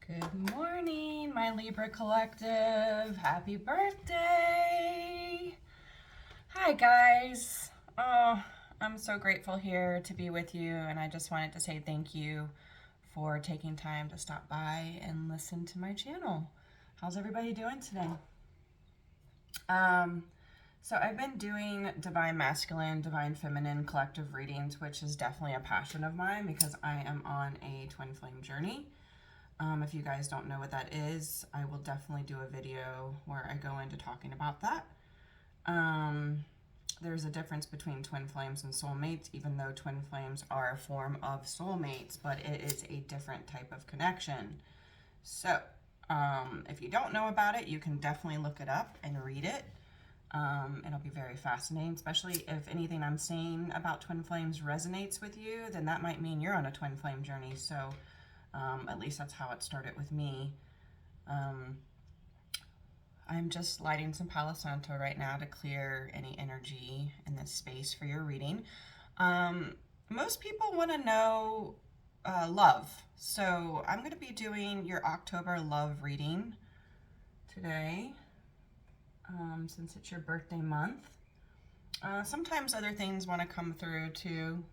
Good morning, my Libra collective. Happy birthday. Hi, guys. Oh, I'm so grateful here to be with you, and I just wanted to say thank you for taking time to stop by and listen to my channel. How's everybody doing today? So I've been doing Divine Masculine, Divine Feminine collective readings, which is definitely a passion of mine because I am on a twin flame journey. If you guys don't know what that is, I will definitely do a video where I go into talking about that. There's a difference between twin flames and soulmates, even though twin flames are a form of soulmates, but it is a different type of connection. So, if you don't know about it, you can definitely look it up and read it. It'll be very fascinating, especially if anything I'm saying about twin flames resonates with you, then that might mean you're on a twin flame journey. So, at least that's how it started with me. I'm just lighting some Palo Santo right now to clear any energy in this space for your reading. Most people want to know love. So I'm going to be doing your October love reading today, since it's your birthday month. Sometimes other things want to come through too.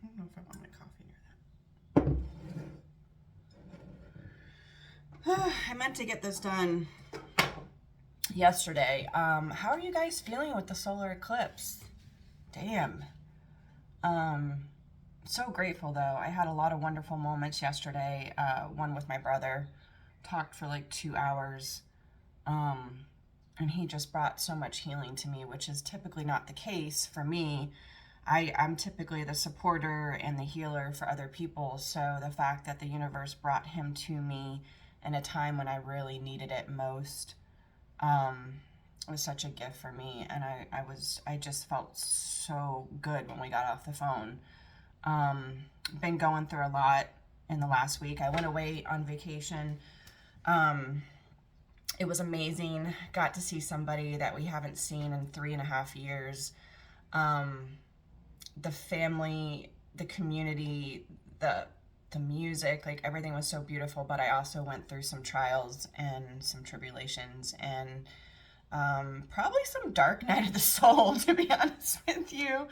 I don't know if I want my coffee near that. I meant to get this done yesterday. How are you guys feeling with the solar eclipse? Damn. So grateful though. I had a lot of wonderful moments yesterday. One with my brother. Talked for like 2 hours. And he just brought so much healing to me, which is typically not the case for me. I'm typically the supporter and the healer for other people, so the fact that the universe brought him to me in a time when I really needed it most was such a gift for me, and I just felt so good when we got off the phone. Been going through a lot in the last week. I went away on vacation. It was amazing. Got to see somebody that we haven't seen in 3.5 years. The family, the community, the music, like everything was so beautiful, but I also went through some trials and some tribulations and probably some dark night of the soul, to be honest with you.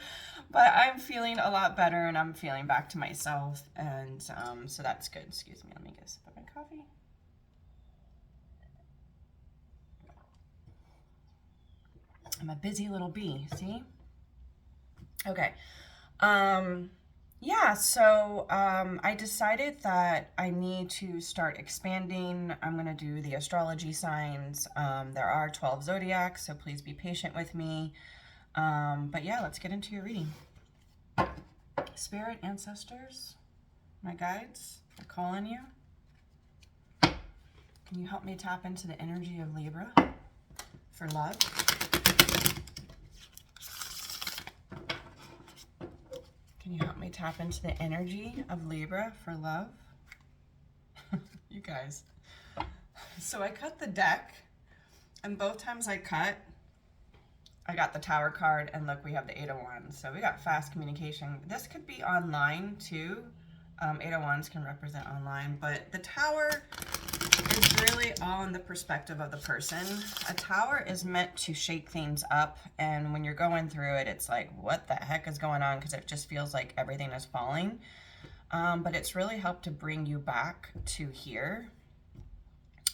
But I'm feeling a lot better and I'm feeling back to myself, and so that's good. Excuse me, let me get a sip of my coffee. I'm a busy little bee, see? Okay. Yeah, so I decided that I need to start expanding. I'm going to do the astrology signs. There are 12 zodiacs, so please be patient with me. But yeah, let's get into your reading. Spirit, ancestors, my guides, they're calling you. Can you help me tap into the energy of Libra for love? Can you help me tap into the energy of Libra for love? You guys. So I cut the deck, and both times I cut, I got the Tower card, and look, we have the 8 of Wands. So we got fast communication. This could be online too. 8 of Wands can represent online, but the Tower is really all in the perspective of the person. A Tower is meant to shake things up, and when you're going through it, it's like, what the heck is going on? Because it just feels like everything is falling. But it's really helped to bring you back to here.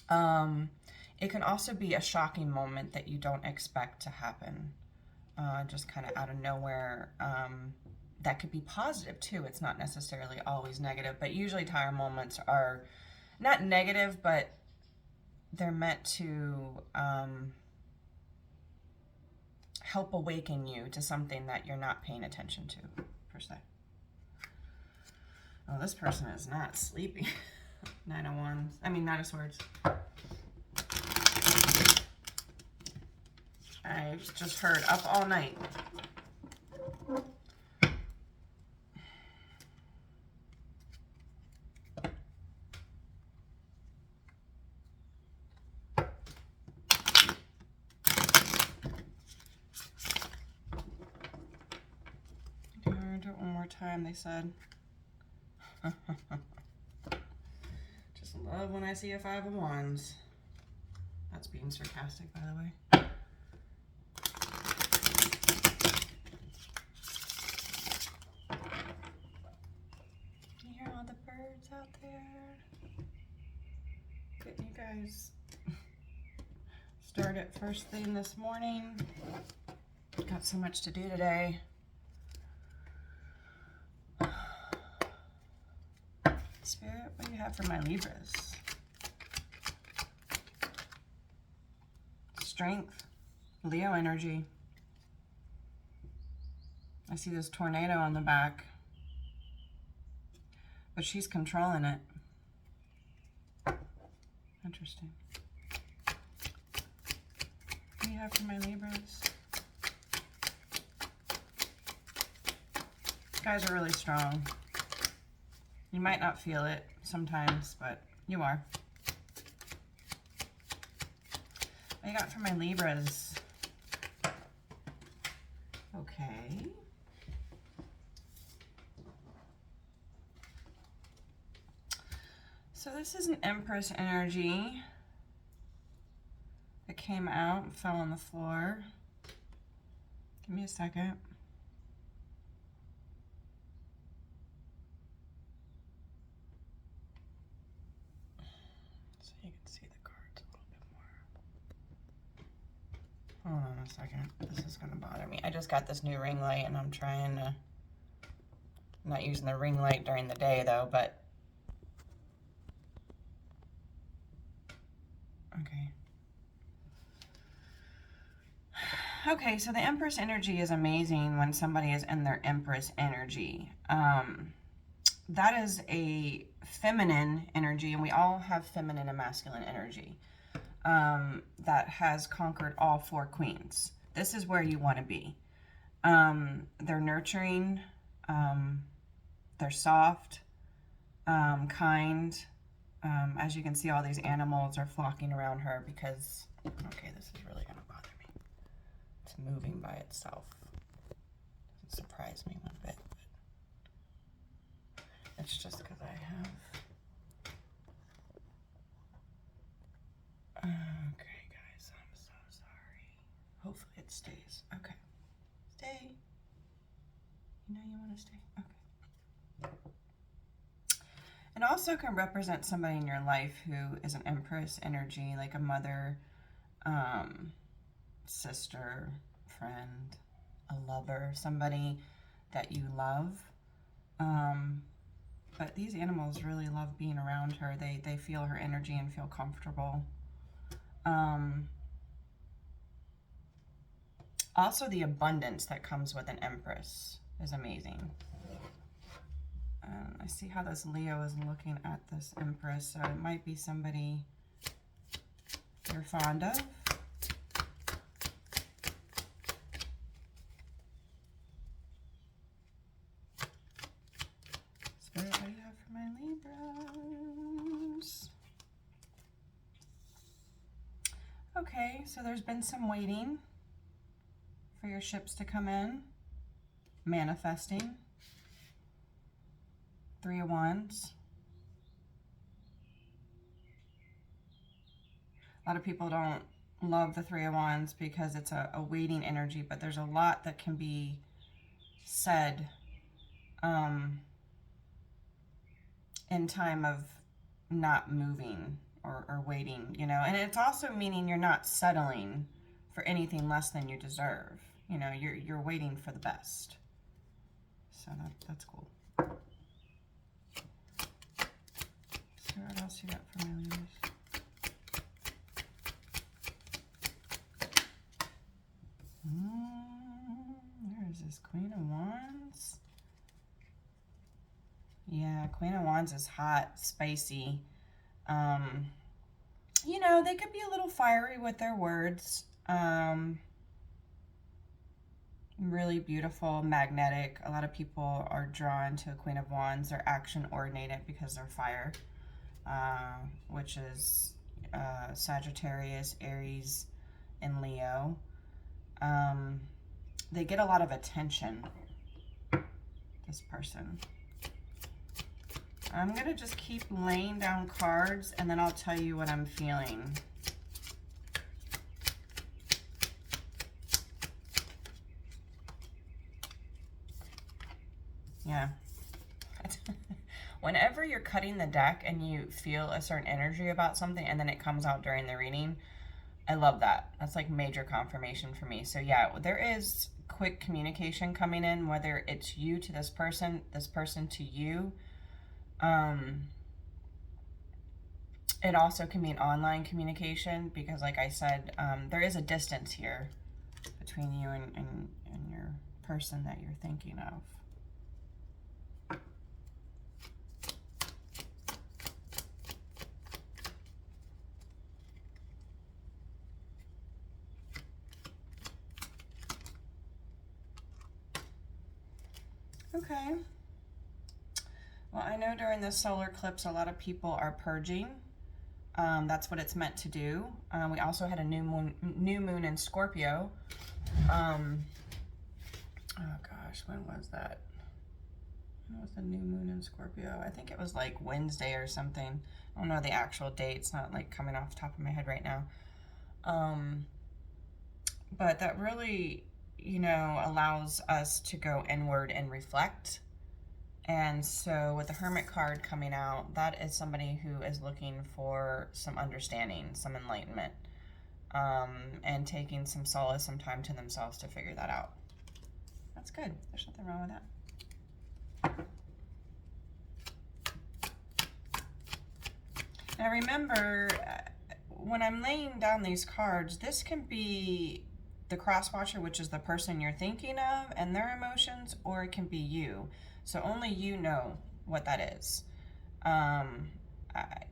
It can also be a shocking moment that you don't expect to happen, just kind of out of nowhere. That could be positive too. It's not necessarily always negative, but usually Tower moments are not negative, but they're meant to help awaken you to something that you're not paying attention to, per se. Oh, this person is not sleepy. 9 of Wands. I mean, 9 of Swords. I just heard up all night. more time, they said. Just love when I see a 5 of Wands. That's being sarcastic, by the way. You hear all the birds out there? Getting you guys started first thing this morning. Got so much to do today. Spirit, what do you have for my Libras? Strength, Leo energy. I see this tornado on the back, but she's controlling it. Interesting. What do you have for my Libras? You guys are really strong. You might not feel it sometimes, but you are. What you got for my Libras? Okay. So this is an Empress energy that came out and fell on the floor. Give me a second. So you can see the cards a little bit more. Hold on a second. This is going to bother me. I just got this new ring light and I'm trying to... I'm not using the ring light during the day though, but... Okay. Okay, so the Empress energy is amazing when somebody is in their Empress energy. That is a feminine energy, and we all have feminine and masculine energy that has conquered all 4 queens. This is where you want to be. They're nurturing, they're soft, kind. As you can see, all these animals are flocking around her because, okay, this is really going to bother me. It's moving by itself. Doesn't surprise me one bit, but it's just because I have... Okay, guys, I'm so sorry. Hopefully it stays. Okay. Stay. You know you want to stay? Okay. It also can represent somebody in your life who is an Empress energy, like a mother, sister, friend, a lover, somebody that you love. But these animals really love being around her. They feel her energy and feel comfortable. Also, the abundance that comes with an Empress is amazing. I see how this Leo is looking at this Empress, so it might be somebody you're fond of. Spirit, what do you have for my Libras? Okay, so there's been some waiting for your ships to come in, manifesting. 3 of Wands. A lot of people don't love the 3 of Wands because it's a waiting energy, but there's a lot that can be said in time of not moving or waiting, you know. And it's also meaning you're not settling for anything less than you deserve. You know, you're waiting for the best. So that's cool. What else you got for my Libras? Where is this? Queen of Wands? Yeah, Queen of Wands is hot, spicy. You know, they could be a little fiery with their words. Really beautiful, magnetic. A lot of people are drawn to a Queen of Wands. They're action-oriented because they're fire. Which is Sagittarius, Aries, and Leo. They get a lot of attention. this person. I'm going to just keep laying down cards, and then I'll tell you what I'm feeling. Yeah. Whenever you're cutting the deck and you feel a certain energy about something and then it comes out during the reading, I love that. That's like major confirmation for me. So yeah, there is quick communication coming in, whether it's you to this person to you. It also can mean online communication because, like I said, there is a distance here between you and your person that you're thinking of. Okay. Well, I know during the solar eclipse, a lot of people are purging. That's what it's meant to do. We also had a new moon in Scorpio. Oh gosh, when was that? When was the new moon in Scorpio? I think it was like Wednesday or something. I don't know the actual date. It's not like coming off the top of my head right now. But that really, you know, allows us to go inward and reflect. And so with the Hermit card coming out, that is somebody who is looking for some understanding, some enlightenment, and taking some solace, some time to themselves to figure that out. That's good. There's nothing wrong with that. Now remember, when I'm laying down these cards, this can be the cross-watcher, which is the person you're thinking of and their emotions, or it can be you. So only you know what that is.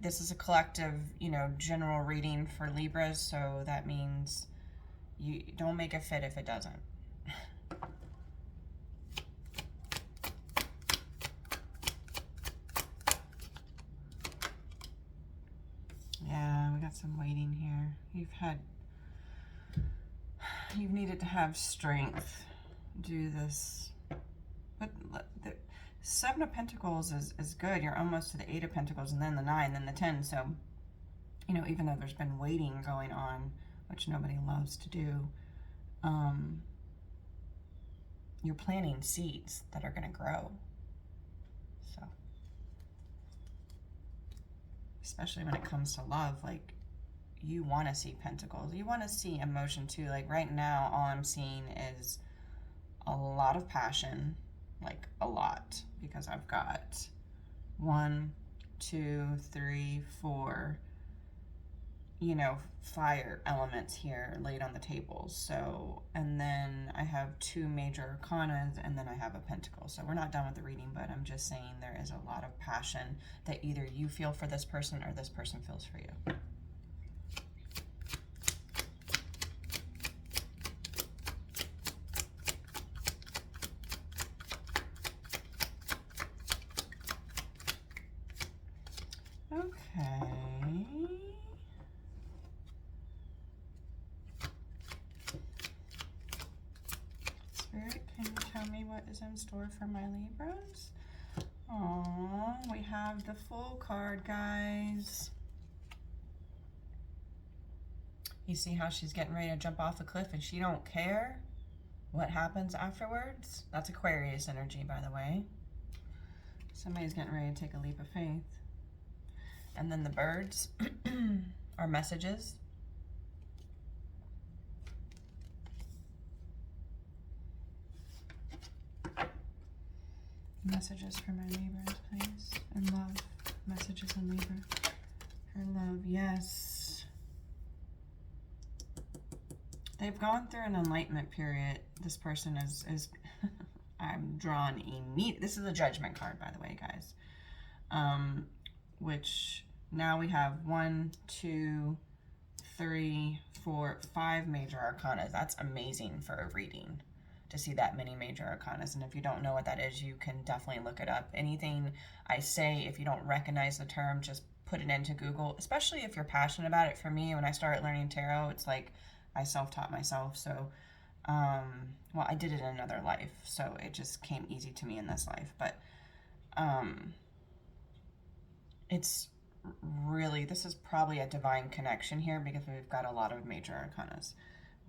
This is a collective, you know, general reading for Libras, so that means you don't make a fit if it doesn't. Yeah, we got some waiting here. You've needed to have strength to do this. But the Seven of Pentacles is good. You're almost to the Eight of Pentacles, and then the Nine, then the 10. So, you know, even though there's been waiting going on, which nobody loves to do, you're planting seeds that are going to grow. So, especially when it comes to love, like, you want to see Pentacles. You want to see emotion too. Like right now, all I'm seeing is a lot of passion, like a lot, because I've got 1, 2, 3, 4, you know, fire elements here laid on the table. So, and then I have 2 major arcanas, and then I have a pentacle. So we're not done with the reading, but I'm just saying there is a lot of passion that either you feel for this person or this person feels for you. Okay. Spirit, can you tell me what is in store for my Libras? Oh, we have the Fool card, guys. You see how she's getting ready to jump off a cliff and she don't care what happens afterwards? That's Aquarius energy, by the way. Somebody's getting ready to take a leap of faith. And then the birds are messages. Messages for my Libras, please. And love. Messages in Libra. Her love, yes. They've gone through an enlightenment period. This person is I'm drawn immediately. This is a Judgment card, by the way, guys. Which now we have 1, 2, 3, 4, 5 major arcanas. That's amazing for a reading to see that many major arcanas. And if you don't know what that is, you can definitely look it up. Anything I say, if you don't recognize the term, just put it into Google, especially if you're passionate about it. For me, when I started learning tarot, it's like I self-taught myself. So Well, I did it in another life, so it just came easy to me in this life. But it's really, this is probably a divine connection here because we've got a lot of major arcanas.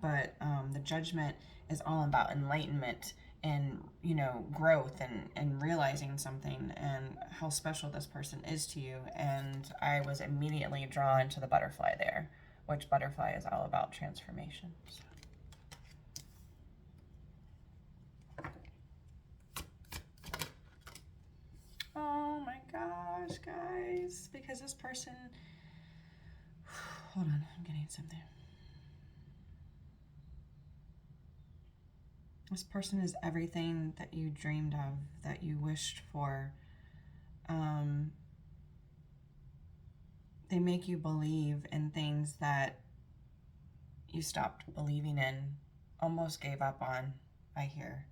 But the Judgment is all about enlightenment and, you know, growth and realizing something and how special this person is to you. And I was immediately drawn to the butterfly there, which butterfly is all about transformation. So. Oh my gosh, guys, because this person, hold on, I'm getting something. This person is everything that you dreamed of, that you wished for. They make you believe in things that you stopped believing in, almost gave up on, I hear.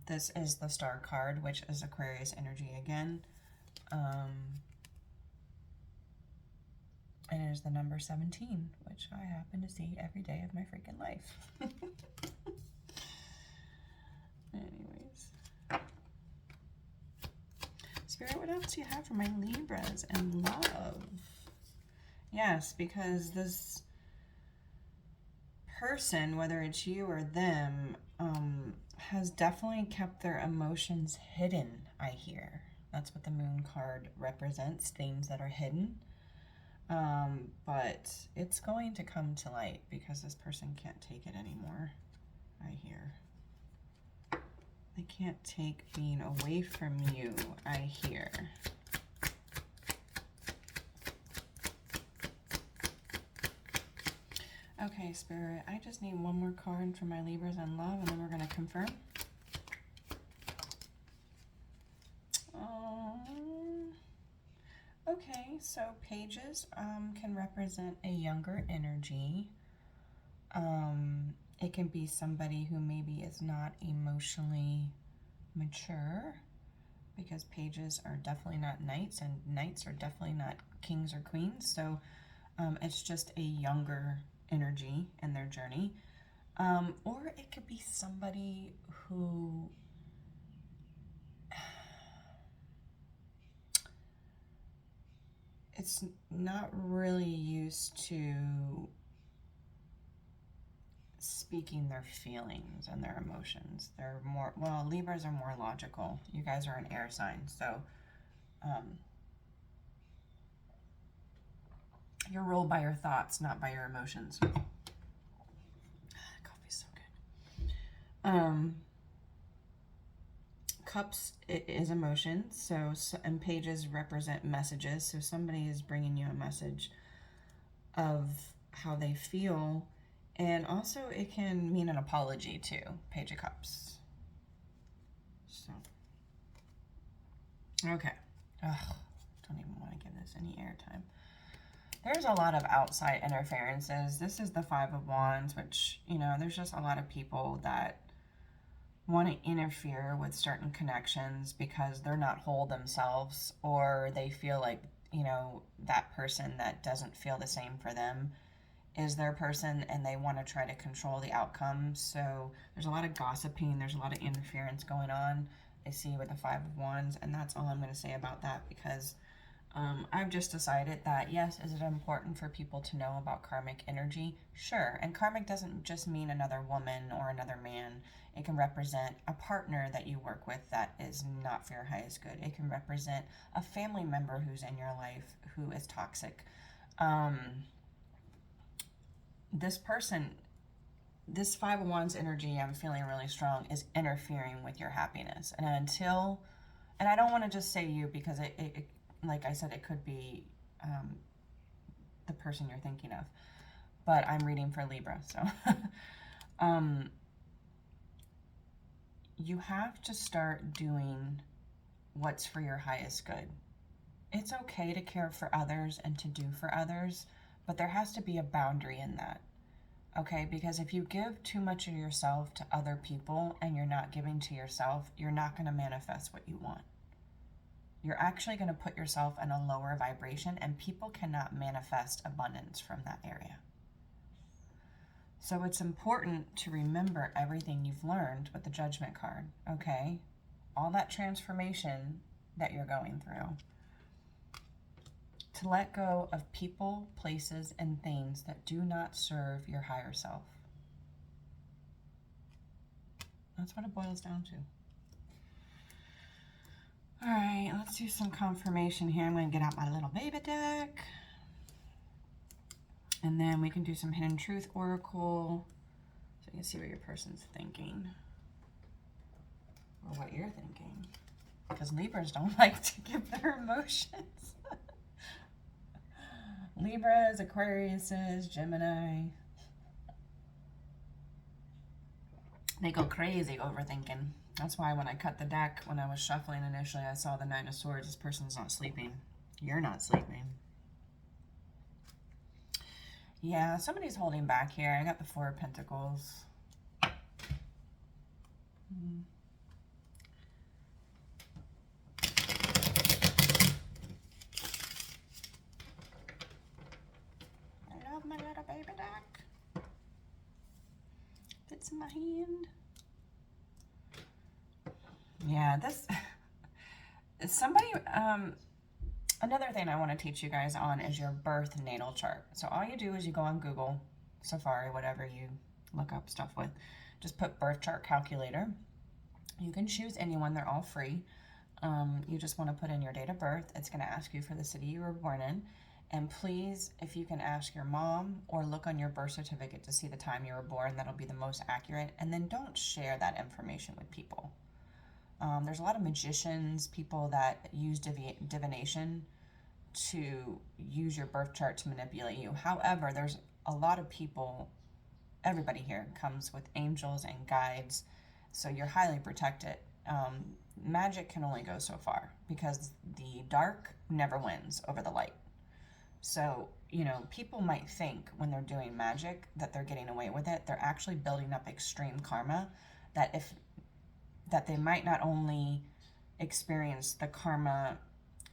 This is the Star card, which is Aquarius energy again. And it is the number 17, which I happen to see every day of my freaking life. Anyways. Spirit, what else do you have for my Libras and love? Yes, because this person, whether it's you or them, has definitely kept their emotions hidden, I hear. That's what the Moon card represents, things that are hidden. But it's going to come to light because this person can't take it anymore, I hear. They can't take being away from you, I hear. Okay, Spirit, I just need one more card for my Libras and love, and then we're going to confirm. Okay, so pages can represent a younger energy. It can be somebody who maybe is not emotionally mature, because pages are definitely not knights, and knights are definitely not kings or queens. So it's just a younger energy in their journey. Or it could be somebody who it's not really used to speaking their feelings and their emotions. They're more, well, Libras are more logical. You guys are an air sign, so you're ruled by your thoughts, not by your emotions. Coffee's so good. Cups is emotion, so and pages represent messages. So somebody is bringing you a message of how they feel, and also it can mean an apology too. Page of Cups. So okay. Ugh, don't even want to give this any airtime. There's a lot of outside interferences. This is the Five of Wands, which, you know, there's just a lot of people that want to interfere with certain connections because they're not whole themselves, or they feel like, you know, that person that doesn't feel the same for them is their person, and they want to try to control the outcome. So there's a lot of gossiping, there's a lot of interference going on, I see, with the Five of Wands, and that's all I'm going to say about that, because I've just decided that, yes, is it important for people to know about karmic energy? Sure. And karmic doesn't just mean another woman or another man. It can represent a partner that you work with that is not for your highest good. It can represent a family member who's in your life who is toxic. This person, this Five of Wands energy, I'm feeling really strong, is interfering with your happiness. And until, and I don't want to just say you, because it like I said, it could be the person you're thinking of, but I'm reading for Libra, so you have to start doing what's for your highest good. It's okay to care for others and to do for others, but there has to be a boundary in that, okay? Because if you give too much of yourself to other people and you're not giving to yourself, you're not going to manifest what you want. You're actually going to put yourself in a lower vibration, and people cannot manifest abundance from that area. So it's important to remember everything you've learned with the Judgment card, okay? All that transformation that you're going through. To let go of people, places, and things that do not serve your higher self. That's what it boils down to. All right, let's do some confirmation here. I'm going to get out my little baby deck. And then we can do some Hidden Truth Oracle so you can see what your person's thinking. Or what you're thinking. Because Libras don't like to give their emotions. Libras, Aquariuses, Gemini. They go crazy overthinking. That's why when I cut the deck, when I was shuffling initially, I saw the Nine of Swords. This person's not sleeping. You're not sleeping. Yeah, somebody's holding back here. I got the Four of Pentacles. I love my little baby deck. Fits in my hand. Yeah, this... Somebody... Another thing I want to teach you guys on is your birth natal chart. So all you do is you go on Google, Safari, whatever you look up stuff with. Just put birth chart calculator. You can choose anyone. They're all free. You just want to put in your date of birth. It's going to ask you for the city you were born in. And please, if you can ask your mom or look on your birth certificate to see the time you were born, that'll be the most accurate. And then don't share that information with people. There's a lot of magicians, people that use divination to use your birth chart to manipulate you. However, there's a lot of people, everybody here comes with angels and guides, so you're highly protected. Magic can only go so far because the dark never wins over the light. So, you know, people might think when they're doing magic that they're getting away with it. They're actually building up extreme karma that they might not only experience the karma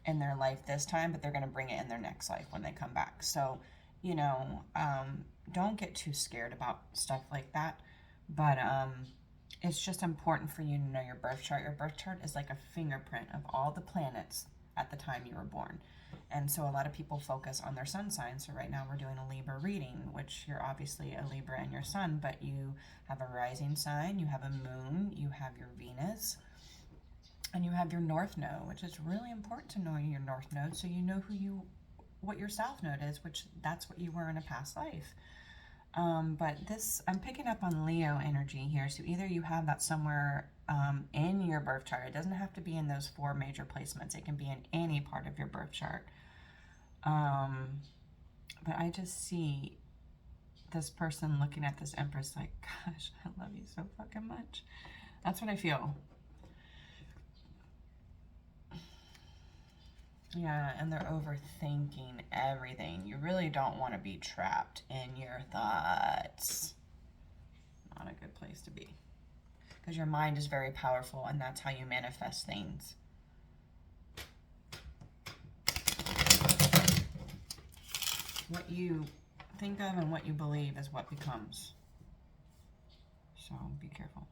in their life this time, but they're going to bring it in their next life when they come back. So, you know, don't get too scared about stuff like that. But it's just important for you to know your birth chart. Your birth chart is like a fingerprint of all the planets at the time you were born. And so a lot of people focus on their sun sign. So right now we're doing a Libra reading, which you're obviously a Libra in your sun, but you have a rising sign, you have a moon, you have your Venus, and you have your North Node, which is really important to know your North Node so you know what your South Node is, which that's what you were in a past life. But this, I'm picking up on Leo energy here. So either you have that somewhere in your birth chart. It doesn't have to be in those 4 major placements. It can be in any part of your birth chart. But I just see this person looking at this Empress like, gosh, I love you so fucking much. That's what I feel. Yeah, and they're overthinking everything. You really don't want to be trapped in your thoughts. Not a good place to be. Because your mind is very powerful, and that's how you manifest things. What you think of and what you believe is what becomes. So be careful.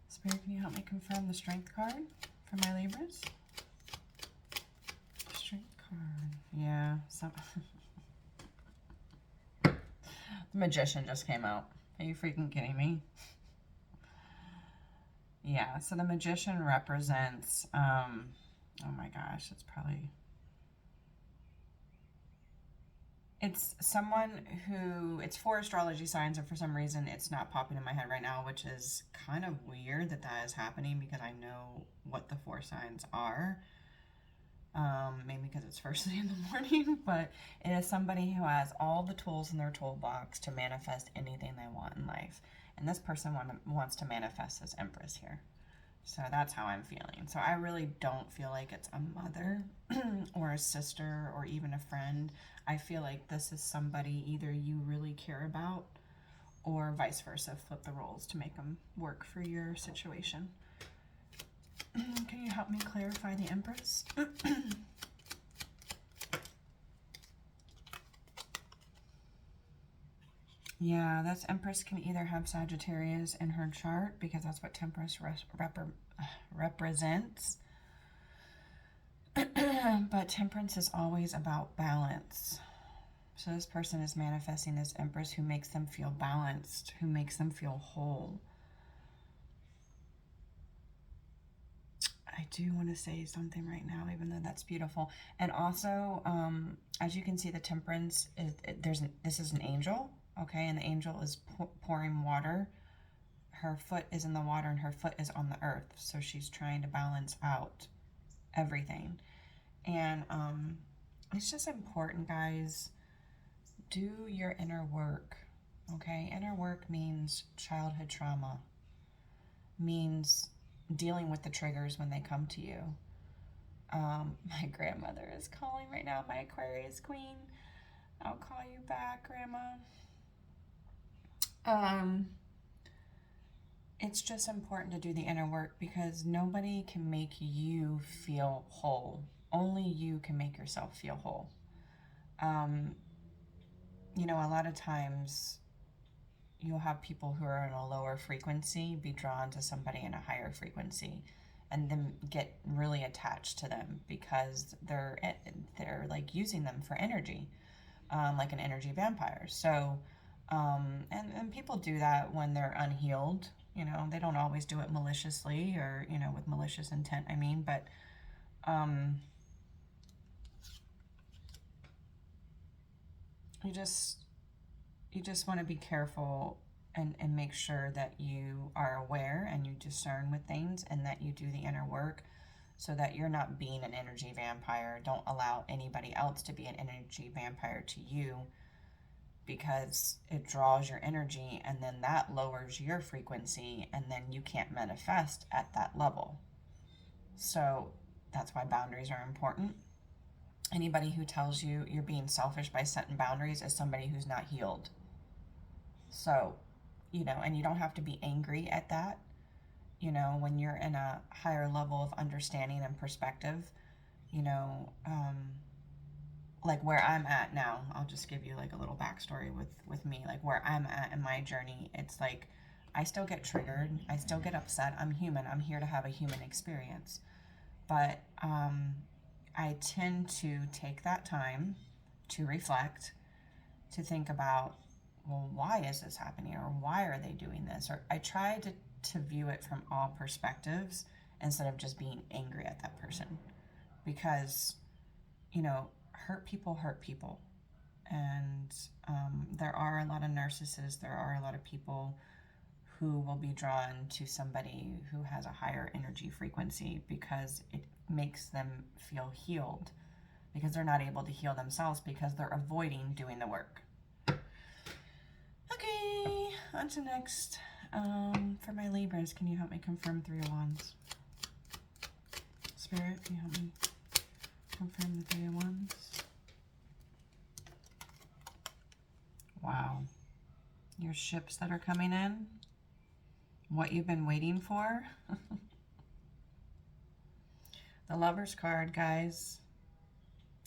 Spirit, can you help me confirm the Strength card for my Libras? Strength card. Yeah. So the Magician just came out. Are you freaking kidding me? Yeah, so the Magician represents, oh my gosh, it's someone who, it's 4 astrology signs, and for some reason it's not popping in my head right now, which is kind of weird that is happening because I know what the 4 signs are. Maybe because it's first thing in the morning, but it is somebody who has all the tools in their toolbox to manifest anything they want in life. And this person wants to manifest this Empress here. So that's how I'm feeling. So I really don't feel like it's a mother or a sister or even a friend. I feel like this is somebody either you really care about or vice versa, flip the roles to make them work for your situation. Can you help me clarify the Empress? Yeah, that's Empress can either have Sagittarius in her chart because that's what Temperance represents. But Temperance is always about balance. So this person is manifesting this Empress who makes them feel balanced, who makes them feel whole. I do want to say something right now, even though that's beautiful. And also, as you can see, the Temperance is this is an angel, okay, and the angel is pouring water. Her foot is in the water and her foot is on the earth, so she's trying to balance out everything. And it's just important, guys. Do your inner work, okay? Inner work means childhood trauma, means dealing with the triggers when they come to you. My grandmother is calling right now, my Aquarius queen. I'll call you back, Grandma. It's just important to do the inner work because nobody can make you feel whole. Only you can make yourself feel whole. You know, a lot of times you'll have people who are in a lower frequency be drawn to somebody in a higher frequency and then get really attached to them because they're like using them for energy, like an energy vampire. So, and people do that when they're unhealed. You know, they don't always do it maliciously or, you know, with malicious intent, I mean, but you just want to be careful and make sure that you are aware and you discern with things and that you do the inner work so that you're not being an energy vampire. Don't allow anybody else to be an energy vampire to you because it draws your energy and then that lowers your frequency and then you can't manifest at that level. So that's why boundaries are important. Anybody who tells you you're being selfish by setting boundaries is somebody who's not healed. So, you know, and you don't have to be angry at that. You know, when you're in a higher level of understanding and perspective, you know, like where I'm at now, I'll just give you like a little backstory with me, like where I'm at in my journey. It's like I still get triggered. I still get upset. I'm human. I'm here to have a human experience. But I tend to take that time to reflect, to think about, well, why is this happening? Or why are they doing this? Or I try to view it from all perspectives instead of just being angry at that person. Because, you know, hurt people hurt people. And there are a lot of narcissists. There are a lot of people who will be drawn to somebody who has a higher energy frequency because it makes them feel healed, because they're not able to heal themselves because they're avoiding doing the work. Okay, on to next. For my Libras, can you help me confirm 3 of Wands? Spirit, can you help me confirm the 3 of Wands? Wow. Your ships that are coming in. What you've been waiting for. The Lover's card, guys.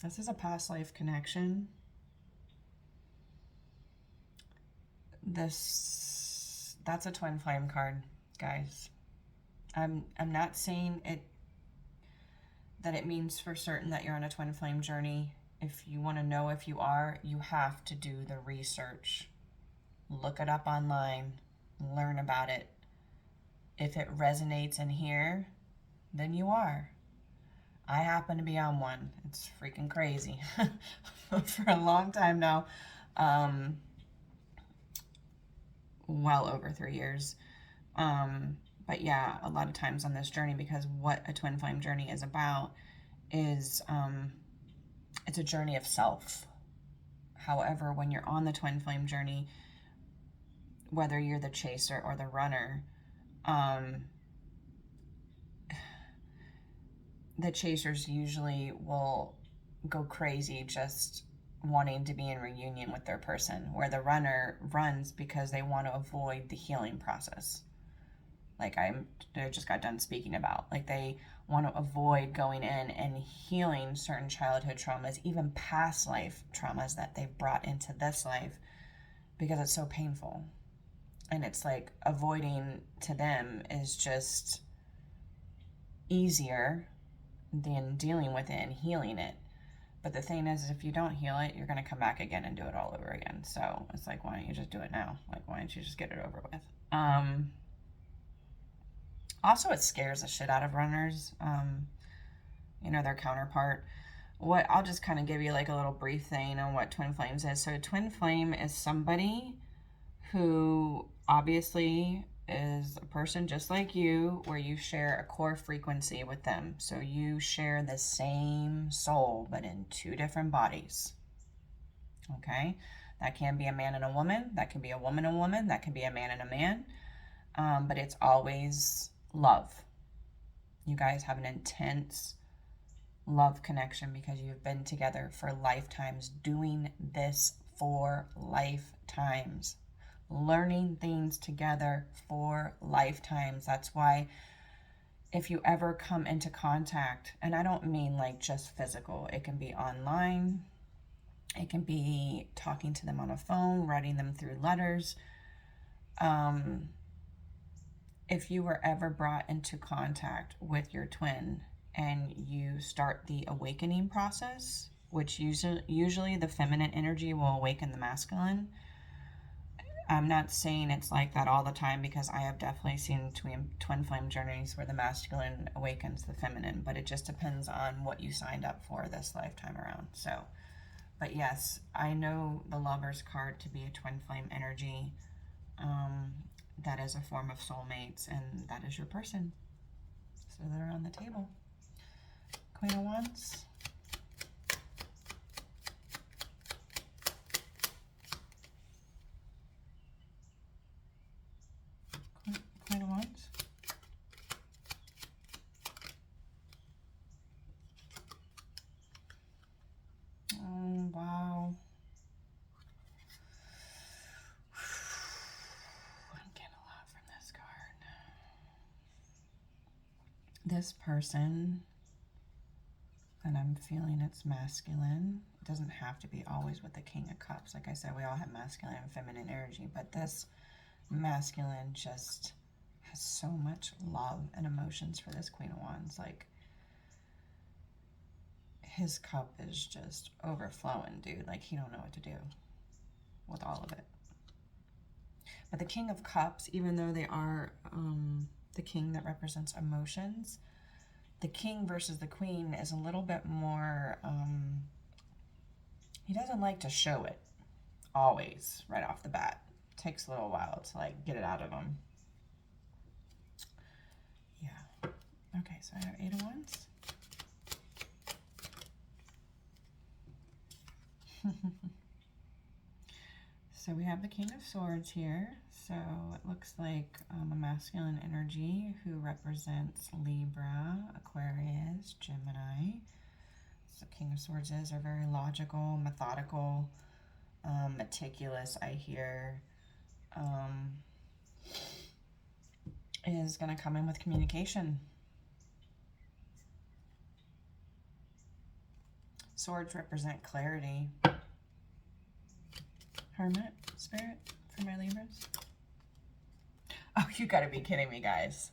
This is a past life connection. That's a twin flame card, guys. I'm not saying that it means for certain that you're on a twin flame journey. If you want to know if you are, you have to do the research. Look it up online. Learn about it. If it resonates in here, then you are. I happen to be on one. It's freaking crazy. For a long time now. Well over 3 years. But yeah, a lot of times on this journey, because what a twin flame journey is about is it's a journey of self. However, when you're on the twin flame journey, whether you're the chaser or the runner, the chasers usually will go crazy just wanting to be in reunion with their person, where the runner runs because they want to avoid the healing process. Like I just got done speaking about. Like they want to avoid going in and healing certain childhood traumas, even past life traumas that they've brought into this life, because it's so painful. And it's like avoiding to them is just easier than dealing with it and healing it. But the thing is, if you don't heal it, you're going to come back again and do it all over again. So it's like, why don't you just do it now? Like, why don't you just get it over with? Also, it scares the shit out of runners, you know, their counterpart. I'll just kind of give you like a little brief thing on what twin flames is. So a twin flame is somebody who obviously is a person just like you, where you share a core frequency with them. So you share the same soul, but in two different bodies. Okay? That can be a man and a woman. That can be a woman and a woman. That can be a man and a man. But it's always love. You guys have an intense love connection because you've been together for lifetimes, doing this for lifetimes, learning things together for lifetimes. That's why if you ever come into contact, and I don't mean like just physical, it can be online, it can be talking to them on a phone, writing them through letters. If you were ever brought into contact with your twin and you start the awakening process, which usually the feminine energy will awaken the masculine. I'm not saying it's like that all the time, because I have definitely seen twin flame journeys where the masculine awakens the feminine, but it just depends on what you signed up for this lifetime around. So, but yes, I know the Lover's card to be a twin flame energy. That is a form of soulmates, and that is your person. So they're on the table. Queen of Wands. Queen of Wands. Oh, wow. I'm getting a lot from this card. This person, and I'm feeling it's masculine. It doesn't have to be always with the King of Cups. Like I said, we all have masculine and feminine energy, but this masculine just has so much love and emotions for this Queen of Wands. Like, his cup is just overflowing, dude. Like, he don't know what to do with all of it. But the King of Cups, even though they are the king that represents emotions, the king versus the queen is a little bit more, he doesn't like to show it always right off the bat. It takes a little while to like get it out of him. Yeah. Okay, so I have 8 of Wands. So we have the King of Swords here. So it looks like a masculine energy who represents Libra, Aquarius, Gemini. So King of Swords are very logical, methodical, meticulous, I hear. Is going to come in with communication. Swords represent clarity. Hermit spirit for my Libras. Oh, you gotta be kidding me, guys.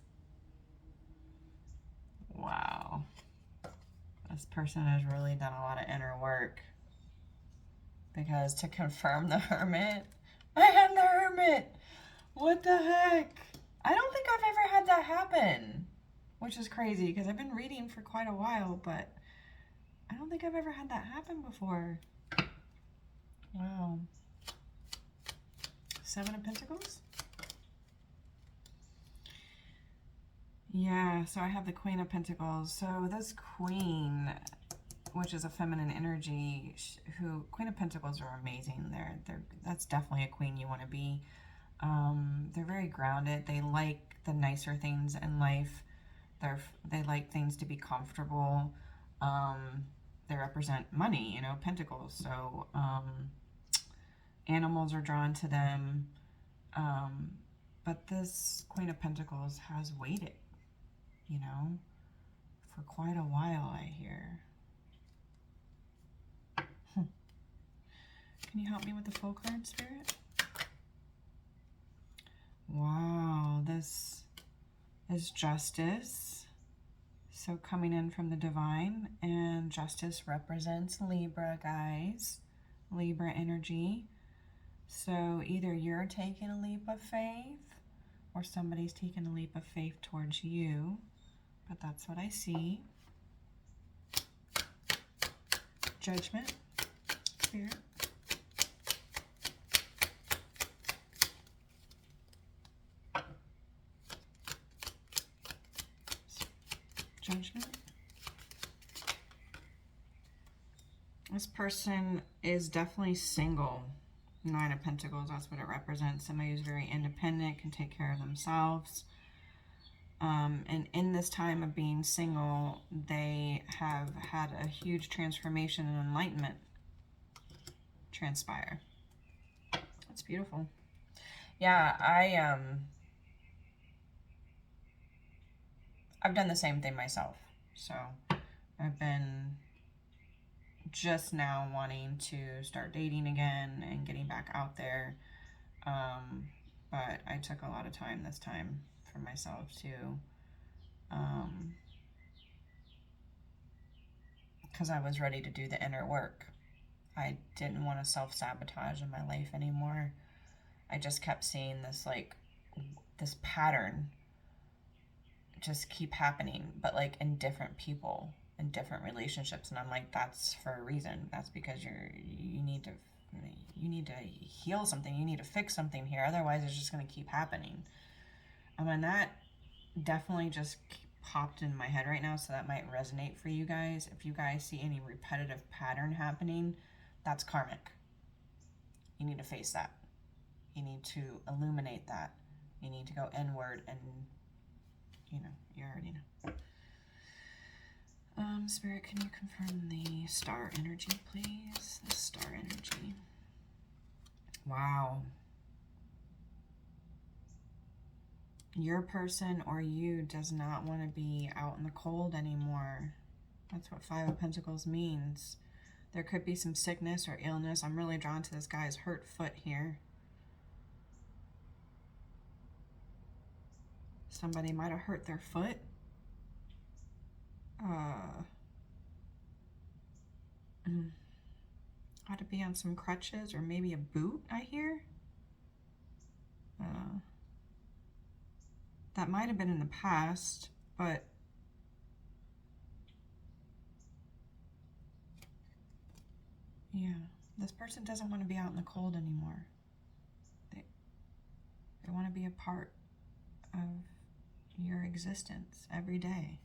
Wow. This person has really done a lot of inner work. Because to confirm the Hermit, I had the Hermit. What the heck? I don't think I've ever had that happen. Which is crazy, because I've been reading for quite a while, but I don't think I've ever had that happen before. Wow. 7 of Pentacles? Yeah, so I have the Queen of Pentacles. So this Queen, which is a feminine energy, Queen of Pentacles are amazing. That's definitely a queen you want to be. They're very grounded. They like the nicer things in life. They like things to be comfortable. they represent money, you know, pentacles. So animals are drawn to them. But this Queen of Pentacles has waited, you know, for quite a while, I hear. Can you help me with the full card, Spirit? Wow, this is justice. So coming in from the divine, and justice represents Libra, guys. Libra energy. So either you're taking a leap of faith or somebody's taking a leap of faith towards you. But that's what I see. Judgment, Spirit. Judgment. This person is definitely single. Nine of Pentacles, that's what it represents. Somebody who's very independent, can take care of themselves. And in this time of being single, they have had a huge transformation and enlightenment transpire. That's beautiful. Yeah, I've done the same thing myself. So I've been just now wanting to start dating again and getting back out there. But I took a lot of time this time for myself to, because I was ready to do the inner work. I didn't want to self-sabotage in my life anymore. I just kept seeing this, like, this pattern just keep happening, but like in different people, in different relationships. And I'm like, that's for a reason. That's because you need to heal something. You need to fix something here. Otherwise, it's just going to keep happening. And that definitely just popped in my head right now. So that might resonate for you guys. If you guys see any repetitive pattern happening, that's karmic. You need to face that. You need to illuminate that. You need to go inward and, you know, you already know. Spirit, can you confirm the star energy, please? The star energy. Wow. Your person or you does not want to be out in the cold anymore. That's what Five of Pentacles means. There could be some sickness or illness. I'm really drawn to this guy's hurt foot here. Somebody might have hurt their foot. Ought to be on some crutches or maybe a boot, I hear. That might have been in the past, but yeah, this person doesn't want to be out in the cold anymore. They want to be a part of your existence every day.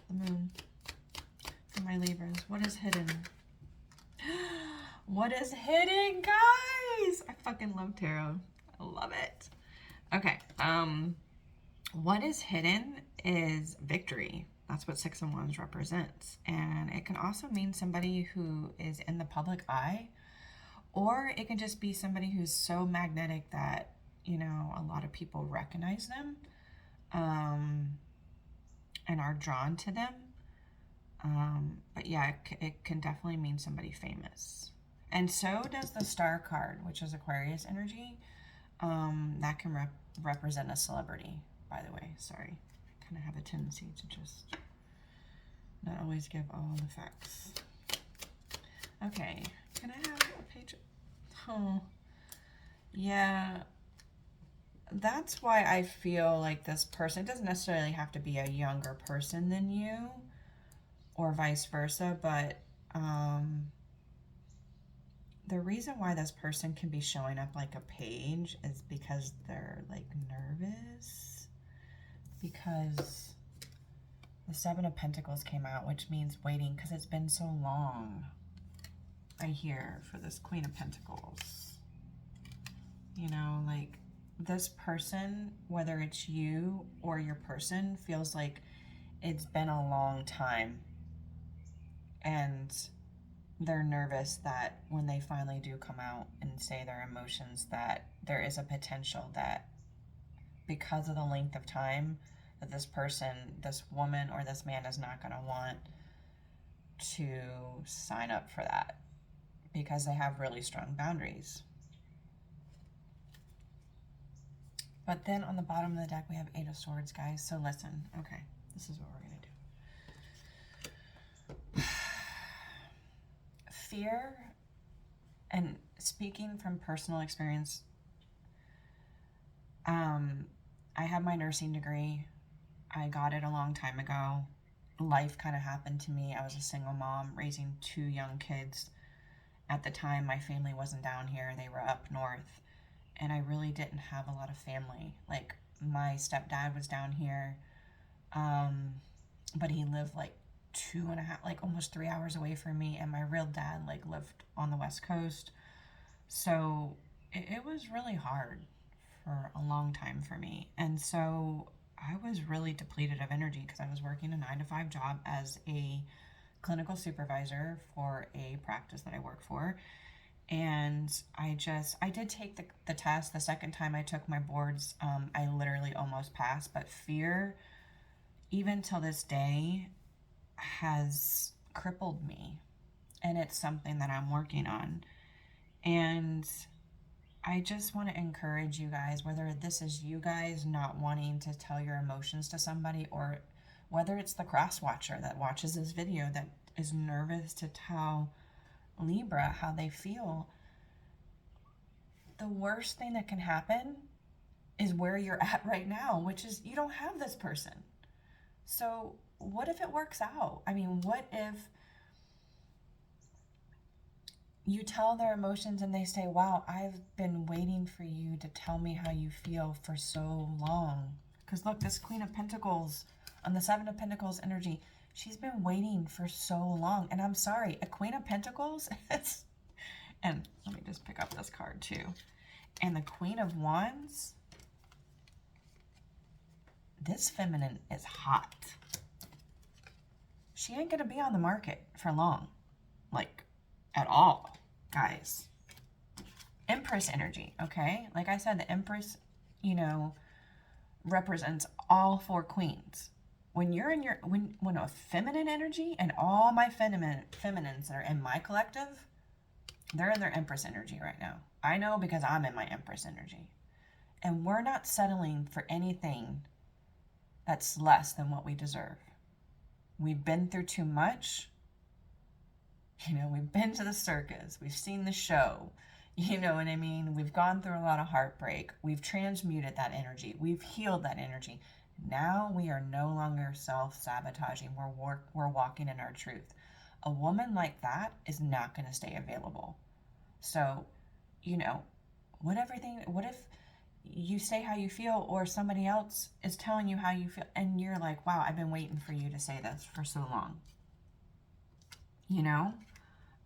The moon. For my Libras, what is hidden? What is hidden, guys? I fucking love tarot. I love it. Okay. What is hidden is victory. That's what Six of Wands represents. And it can also mean somebody who is in the public eye, or it can just be somebody who's so magnetic that, you know, a lot of people recognize them, and are drawn to them. But yeah, it can definitely mean somebody famous. And so does the Star card, which is Aquarius energy. That can represent a celebrity, by the way. Sorry. I kind of have a tendency to just not always give all the facts. Okay. Can I have a page? Oh, yeah. That's why I feel like this person, it doesn't necessarily have to be a younger person than you, or vice versa, but the reason why this person can be showing up like a page is because they're like nervous, because the Seven of Pentacles came out, which means waiting, because it's been so long, I hear, for this Queen of Pentacles. You know, like this person, whether it's you or your person, feels like it's been a long time. And they're nervous that when they finally do come out and say their emotions, that there is a potential that because of the length of time that this person, this woman or this man is not going to want to sign up for that because they have really strong boundaries. But then on the bottom of the deck, we have Eight of Swords, guys. So listen, okay, this is what we're going to do. Fear, and speaking from personal experience, I have my nursing degree. I got it a long time ago. Life kind of happened to me. I was a single mom raising 2 young kids. At the time, my family wasn't down here. They were up north. And I really didn't have a lot of family. Like, my stepdad was down here, but he lived like 2.5, like almost 3 hours away from me. And my real dad like lived on the West Coast. So it was really hard for a long time for me. And so I was really depleted of energy because I was working a 9-to-5 job as a clinical supervisor for a practice that I work for. And I did take the test. The second time I took my boards, I literally almost passed. But fear, even till this day, has crippled me. And it's something that I'm working on. And I just want to encourage you guys, whether this is you guys not wanting to tell your emotions to somebody, or whether it's the cross watcher that watches this video that is nervous to tell Libra how they feel. The worst thing that can happen is where you're at right now, which is you don't have this person. So what if it works out? I mean, what if you tell their emotions and they say, wow, I've been waiting for you to tell me how you feel for so long. Because look, this Queen of Pentacles on the Seven of Pentacles energy, she's been waiting for so long. And I'm sorry, a Queen of Pentacles, and let me just pick up this card too. And the Queen of Wands, this feminine is hot. She ain't gonna be on the market for long, like at all, guys. Empress energy, okay? Like I said, the Empress, you know, represents all 4 queens. When you're in your, when a feminine energy, and all my feminines that are in my collective, they're in their Empress energy right now. I know because I'm in my Empress energy. And we're not settling for anything that's less than what we deserve. We've been through too much. You know, we've been to the circus. We've seen the show. You know what I mean? We've gone through a lot of heartbreak. We've transmuted that energy. We've healed that energy. Now we are no longer self-sabotaging. We're walking in our truth. A woman like that is not going to stay available. So, you know, what if you say how you feel, or somebody else is telling you how you feel, and you're like, wow, I've been waiting for you to say this for so long. You know?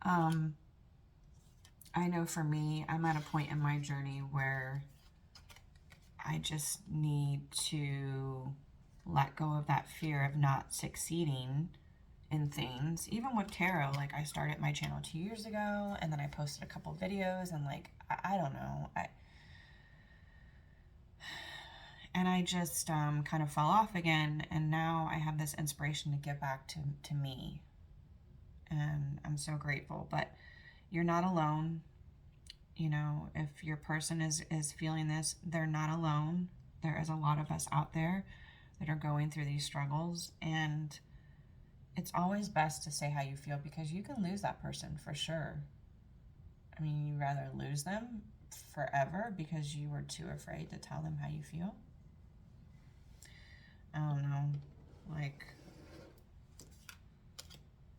I know for me, I'm at a point in my journey where I just need to let go of that fear of not succeeding in things. Even with tarot, like I started my channel 2 years ago, and then I posted a couple videos, and like, I don't know. And I just kind of fell off again, and now I have this inspiration to get back to me. And I'm so grateful. But you're not alone. You know, if your person is feeling this, they're not alone. There is a lot of us out there that are going through these struggles, and it's always best to say how you feel, because you can lose that person for sure. I mean, you'd rather lose them forever because you were too afraid to tell them how you feel. I don't know, like,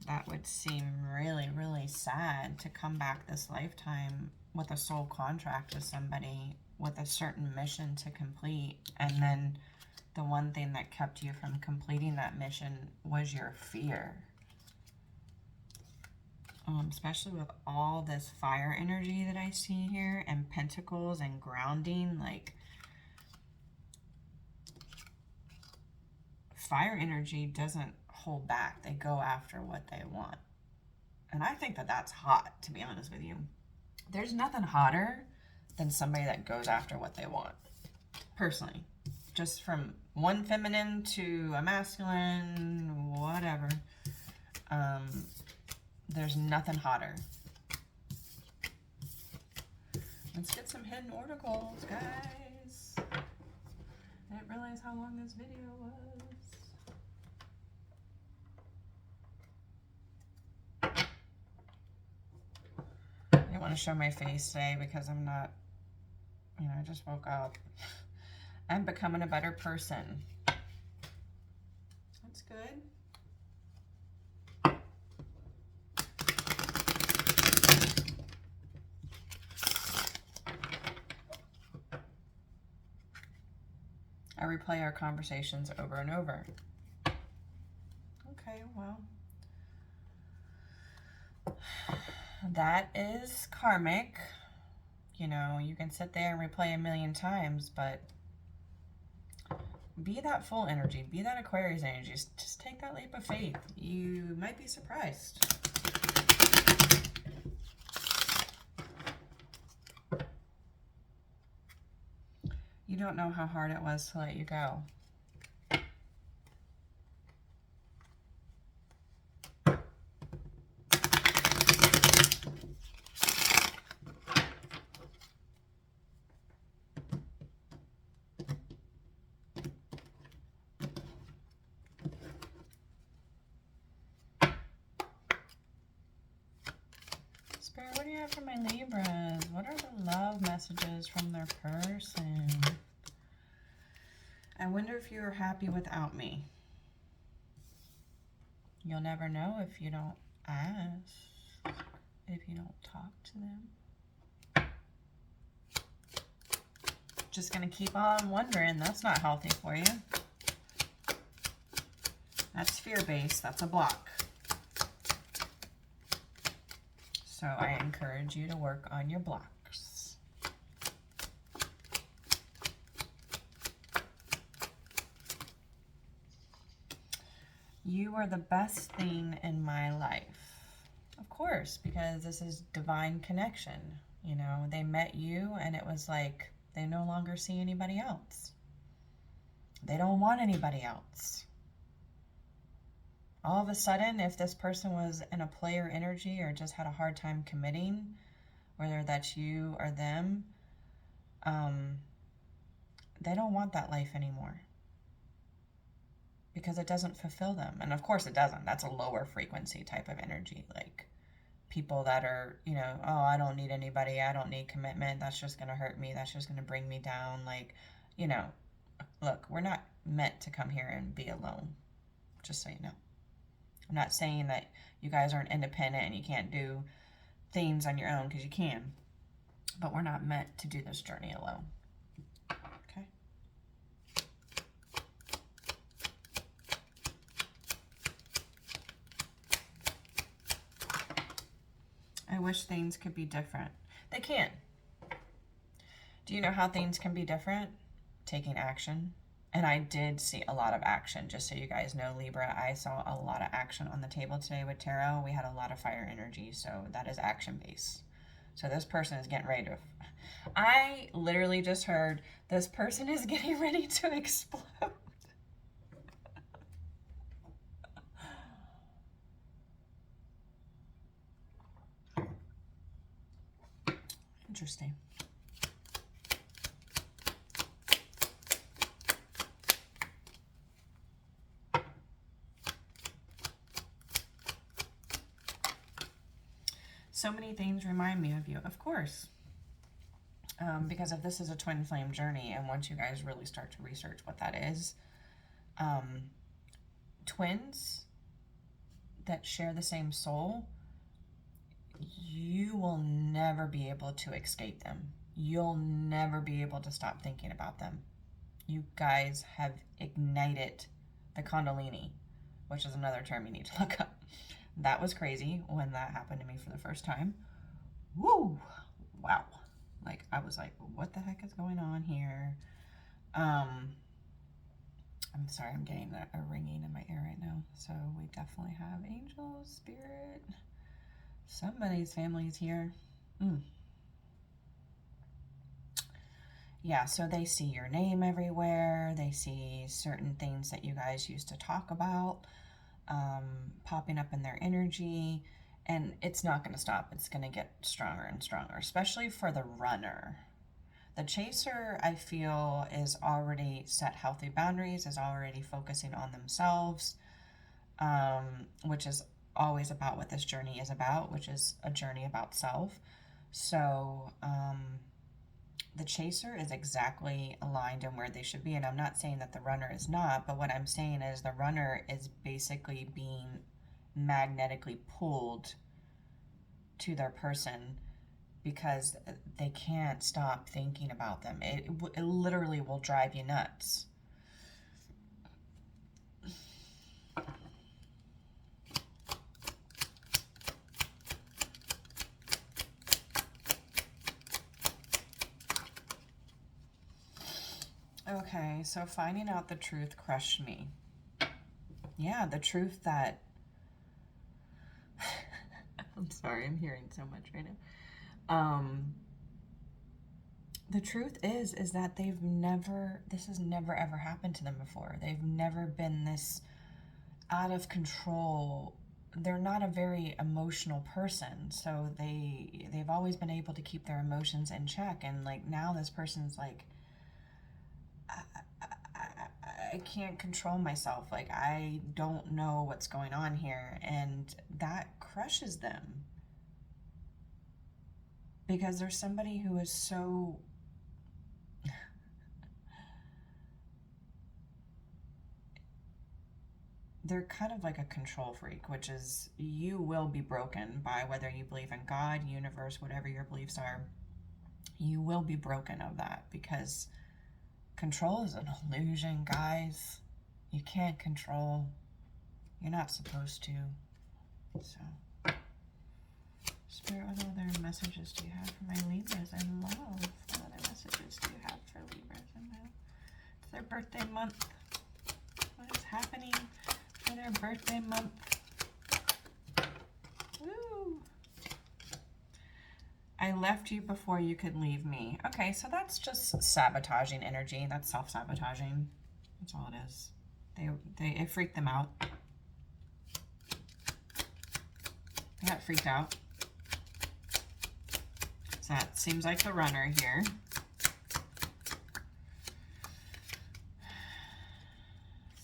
that would seem really, really sad to come back this lifetime with a soul contract with somebody with a certain mission to complete, and then the one thing that kept you from completing that mission was your fear. Especially with all this fire energy that I see here, and pentacles and grounding, like, fire energy doesn't hold back. They go after what they want. And I think that that's hot, to be honest with you. There's nothing hotter than somebody that goes after what they want, personally. Just from one feminine to a masculine, whatever. There's nothing hotter. Let's get some hidden oracles, guys. I didn't realize how long this video was. I didn't want to show my face today because I'm not, I just woke up. I'm becoming a better person. That's good. I replay our conversations over and over. Okay, well. That is karmic. You can sit there and replay a million times, but be that full energy. Be that Aquarius energy. Just take that leap of faith. You might be surprised. You don't know how hard it was to let you go. Spirit, what do you have for my Libras? What are the love messages from their person? I wonder if you're happy without me. You'll never know if you don't ask, if you don't talk to them. Just gonna keep on wondering. That's not healthy for you. That's fear-based. That's a block. So I encourage you to work on your blocks. You are the best thing in my life. Of course, because this is divine connection. They met you and it was like they no longer see anybody else. They don't want anybody else. All of a sudden, if this person was in a player energy or just had a hard time committing, whether that's you or them, they don't want that life anymore because it doesn't fulfill them. And of course it doesn't. That's a lower frequency type of energy. Like people that are, oh, I don't need anybody. I don't need commitment. That's just going to hurt me. That's just going to bring me down. Like, look, we're not meant to come here and be alone. Just so you know. I'm not saying that you guys aren't independent and you can't do things on your own, because you can. But we're not meant to do this journey alone. Okay? I wish things could be different. They can. Do you know how things can be different? Taking action. And I did see a lot of action, just so you guys know, Libra. I saw a lot of action on the table today with tarot. We had a lot of fire energy, so that is action-based. So this person is getting ready to... I literally just heard this person is getting ready to explode. Interesting. So many things remind me of you, of course. Because if this is a twin flame journey, and once you guys really start to research what that is, twins that share the same soul, you will never be able to escape them. You'll never be able to stop thinking about them. You guys have ignited the Kundalini, which is another term you need to look up. That was crazy when that happened to me for the first time. Woo! Wow. Like, I was like, what the heck is going on here? I'm sorry, I'm getting a ringing in my ear right now. So we definitely have angels, spirit. Somebody's family's here. Yeah, so they see your name everywhere. They see certain things that you guys used to talk about popping up in their energy. And it's not going to stop. It's going to get stronger and stronger, especially for the runner. The chaser, I feel, is already set healthy boundaries, is already focusing on themselves, which is always about what this journey is about, which is a journey about self. So the chaser is exactly aligned in where they should be. And I'm not saying that the runner is not, but what I'm saying is the runner is basically being magnetically pulled to their person because they can't stop thinking about them. It literally will drive you nuts. Okay, so finding out the truth crushed me. Yeah, the truth that... I'm sorry, I'm hearing so much right now. The truth is that this has never ever happened to them before. They've never been this out of control. They're not a very emotional person, so they've always been able to keep their emotions in check. And like now, this person's like, I can't control myself. Like I don't know what's going on here, and that crushes them because there's somebody who is so they're kind of like a control freak, which is you will be broken by whether you believe in God, universe, whatever your beliefs are. You will be broken of that because control is an illusion, guys. You can't control. You're not supposed to. So, Spirit, what other messages do you have for my Libras in love? What other messages do you have for Libras in love? It's their birthday month. What is happening for their birthday month? Woo! I left you before you could leave me. Okay, so that's just sabotaging energy. That's self-sabotaging. That's all it is. It freaked them out. They got freaked out. So that seems like the runner here.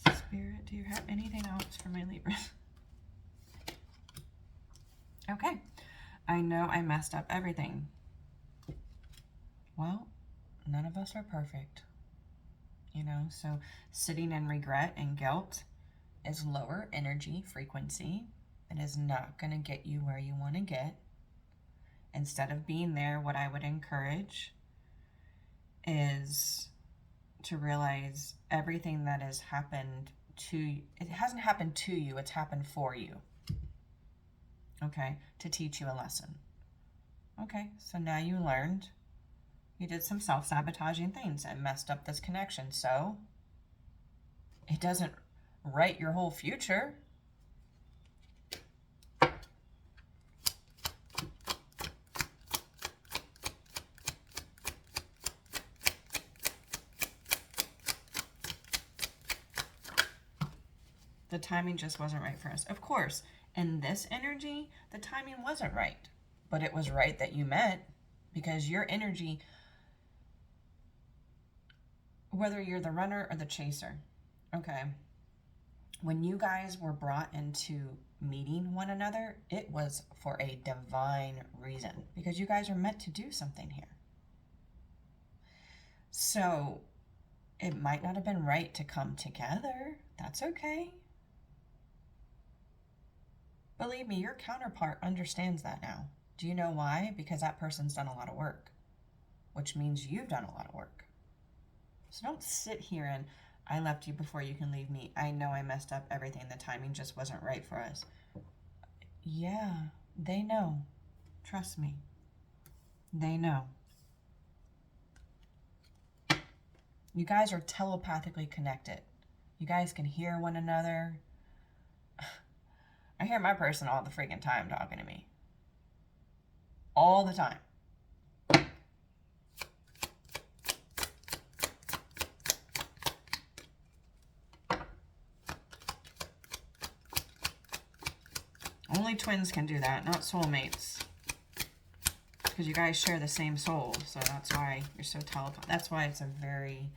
Spirit, do you have anything else for my Libras? Okay. I know I messed up everything. Well, none of us are perfect. You know, so sitting in regret and guilt is lower energy frequency. It is not going to get you where you want to get. Instead of being there, what I would encourage is to realize everything that has happened to you. It hasn't happened to you, it's happened for you. Okay, to teach you a lesson. Okay, so now you learned. You did some self-sabotaging things and messed up this connection. So it doesn't write your whole future. The timing just wasn't right for us. Of course, in this energy, the timing wasn't right. But it was right that you met because your energy, whether you're the runner or the chaser, okay, when you guys were brought into meeting one another, it was for a divine reason because you guys are meant to do something here. So it might not have been right to come together. That's okay. Believe me, your counterpart understands that now. Do you know why? Because that person's done a lot of work, which means you've done a lot of work. So don't sit here and, I left you before you can leave me. I know I messed up everything. The timing just wasn't right for us. Yeah, they know. Trust me. They know. You guys are telepathically connected. You guys can hear one another. I hear my person all the freaking time talking to me. all the time. Only twins can do that, not soulmates. Because you guys share the same soul, so that's why you're so telepathic. That's why it's a very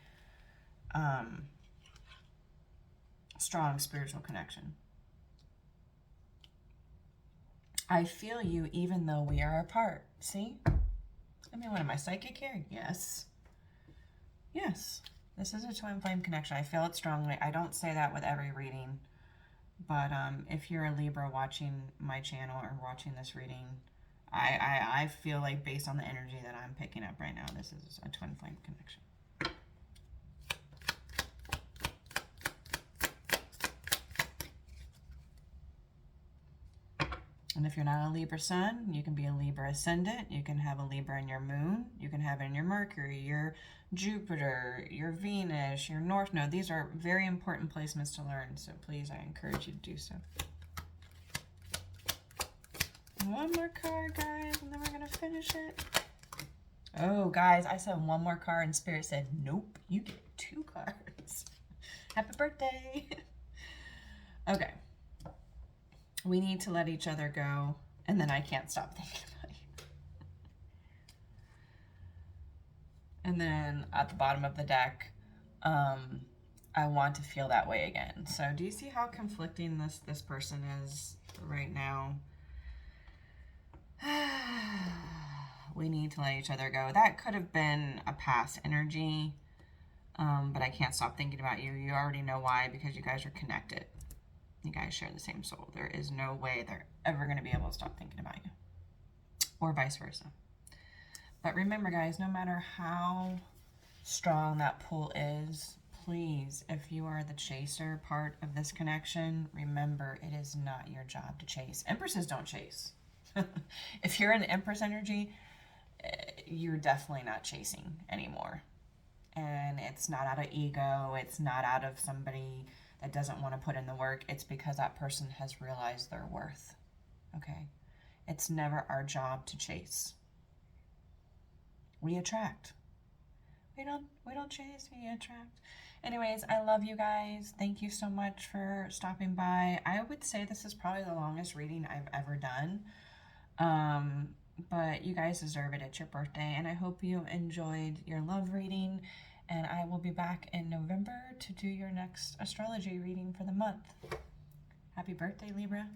strong spiritual connection. I feel you even though we are apart. See? I mean, what am I, psychic here? Yes. Yes. This is a twin flame connection. I feel it strongly. I don't say that with every reading. But if you're a Libra watching my channel or watching this reading, I feel like based on the energy that I'm picking up right now, this is a twin flame connection. And if you're not a Libra sun, you can be a Libra ascendant. You can have a Libra in your moon. You can have it in your Mercury, your Jupiter, your Venus, your North Node. These are very important placements to learn. So please, I encourage you to do so. One more card, guys, and then we're going to finish it. Oh, guys, I said one more card, and Spirit said, nope, you get 2 cards. Happy birthday. Okay. We need to let each other go, and then I can't stop thinking about you. And then at the bottom of the deck, I want to feel that way again. So do you see how conflicting this person is right now? We need to let each other go. That could have been a past energy, but I can't stop thinking about you. You already know why, because you guys are connected. You guys share the same soul. There is no way they're ever going to be able to stop thinking about you, or vice versa. But remember, guys, no matter how strong that pull is, please, if you are the chaser part of this connection, remember it is not your job to chase. Empresses don't chase. If you're in Empress energy, you're definitely not chasing anymore. And it's not out of ego. It's not out of somebody that doesn't want to put in the work. It's because that person has realized their worth. Okay? It's never our job to chase. We attract. We don't chase, we attract. Anyways, I love you guys. Thank you so much for stopping by. I would say this is probably the longest reading I've ever done. But you guys deserve it. It's your birthday, and I hope you enjoyed your love reading. And I will be back in November to do your next astrology reading for the month. Happy birthday, Libra.